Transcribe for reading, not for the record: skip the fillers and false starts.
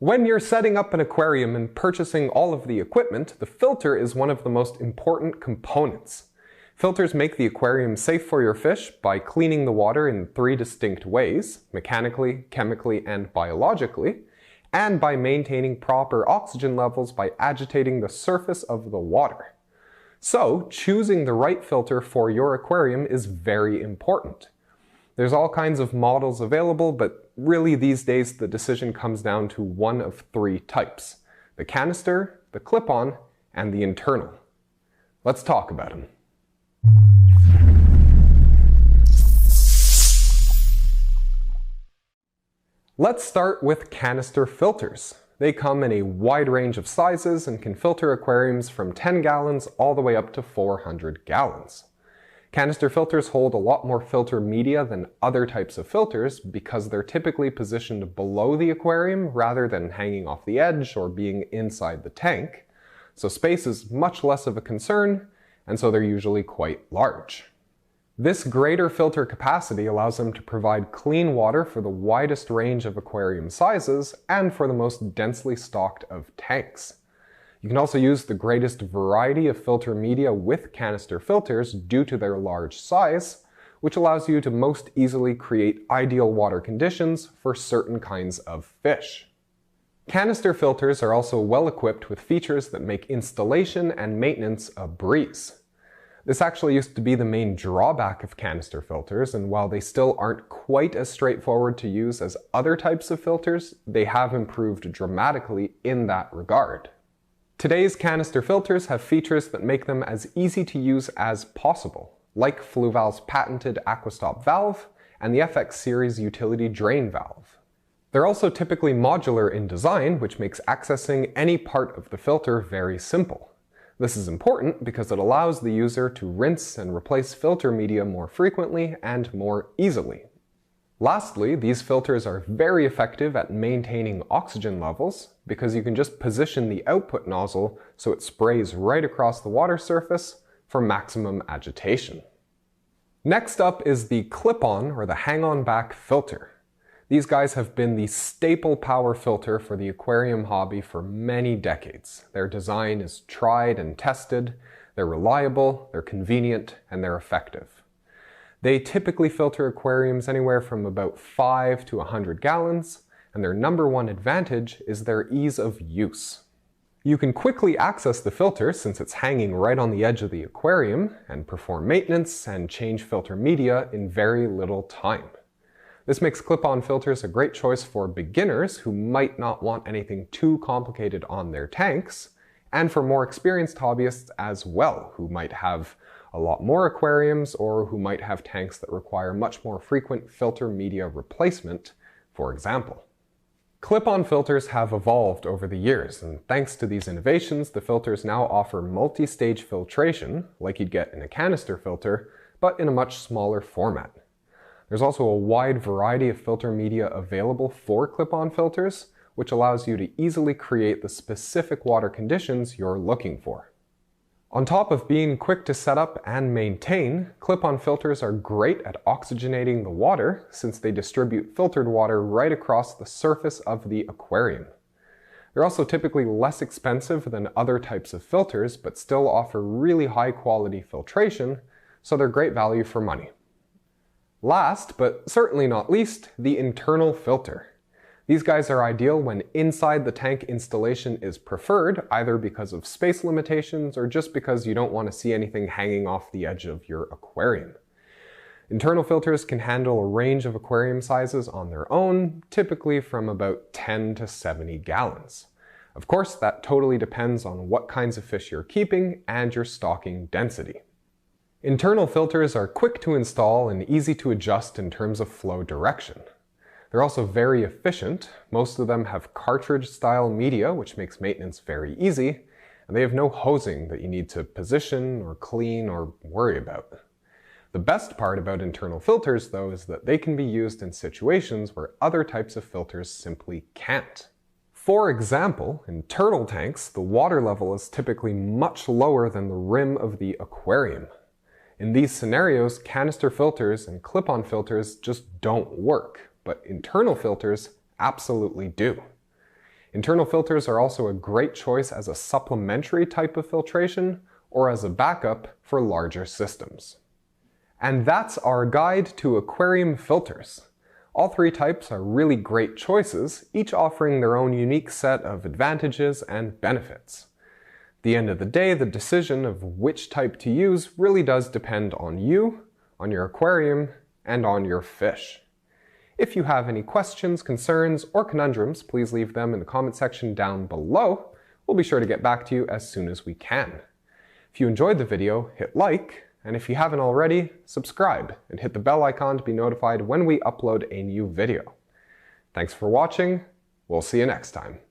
When you're setting up an aquarium and purchasing all of the equipment, the filter is one of the most important components. Filters make the aquarium safe for your fish by cleaning the water in 3 distinct ways: mechanically, chemically, and biologically, and by maintaining proper oxygen levels by agitating the surface of the water. So, choosing the right filter for your aquarium is very important. There's all kinds of models available, but really these days the decision comes down to one of 3 types: the canister, the clip-on, and the internal. Let's talk about them. Let's start with canister filters. They come in a wide range of sizes and can filter aquariums from 10 gallons all the way up to 400 gallons. Canister filters hold a lot more filter media than other types of filters because they're typically positioned below the aquarium rather than hanging off the edge or being inside the tank. So space is much less of a concern, and so they're usually quite large. This greater filter capacity allows them to provide clean water for the widest range of aquarium sizes and for the most densely stocked of tanks. You can also use the greatest variety of filter media with canister filters due to their large size, which allows you to most easily create ideal water conditions for certain kinds of fish. Canister filters are also well equipped with features that make installation and maintenance a breeze. This actually used to be the main drawback of canister filters, and while they still aren't quite as straightforward to use as other types of filters, they have improved dramatically in that regard. Today's canister filters have features that make them as easy to use as possible, like Fluval's patented Aquastop valve and the FX series utility drain valve. They're also typically modular in design, which makes accessing any part of the filter very simple. This is important because it allows the user to rinse and replace filter media more frequently and more easily. Lastly, these filters are very effective at maintaining oxygen levels because you can just position the output nozzle so it sprays right across the water surface for maximum agitation. Next up is the clip-on or the hang-on back filter. These guys have been the staple power filter for the aquarium hobby for many decades. Their design is tried and tested, they're reliable, they're convenient, and they're effective. They typically filter aquariums anywhere from about 5 to 100 gallons, and their number one advantage is their ease of use. You can quickly access the filter since it's hanging right on the edge of the aquarium, and perform maintenance and change filter media in very little time. This makes clip-on filters a great choice for beginners who might not want anything too complicated on their tanks, and for more experienced hobbyists as well, who might have a lot more aquariums or who might have tanks that require much more frequent filter media replacement, for example. Clip-on filters have evolved over the years, and thanks to these innovations, the filters now offer multi-stage filtration, like you'd get in a canister filter, but in a much smaller format. There's also a wide variety of filter media available for clip-on filters, which allows you to easily create the specific water conditions you're looking for. On top of being quick to set up and maintain, clip-on filters are great at oxygenating the water since they distribute filtered water right across the surface of the aquarium. They're also typically less expensive than other types of filters, but still offer really high quality filtration, so they're great value for money. Last, but certainly not least, the internal filter. These guys are ideal when inside the tank installation is preferred, either because of space limitations or just because you don't want to see anything hanging off the edge of your aquarium. Internal filters can handle a range of aquarium sizes on their own, typically from about 10 to 70 gallons. Of course, that totally depends on what kinds of fish you're keeping and your stocking density. Internal filters are quick to install and easy to adjust in terms of flow direction. They're also very efficient. Most of them have cartridge-style media, which makes maintenance very easy, and they have no hosing that you need to position or clean or worry about. The best part about internal filters, though, is that they can be used in situations where other types of filters simply can't. For example, in turtle tanks, the water level is typically much lower than the rim of the aquarium. In these scenarios, canister filters and clip-on filters just don't work, but internal filters absolutely do. Internal filters are also a great choice as a supplementary type of filtration or as a backup for larger systems. And that's our guide to aquarium filters. All three types are really great choices, each offering their own unique set of advantages and benefits. At the end of the day, the decision of which type to use really does depend on you, on your aquarium, and on your fish. If you have any questions, concerns, or conundrums, please leave them in the comment section down below. We'll be sure to get back to you as soon as we can. If you enjoyed the video, hit like, and if you haven't already, subscribe and hit the bell icon to be notified when we upload a new video. Thanks for watching. We'll see you next time.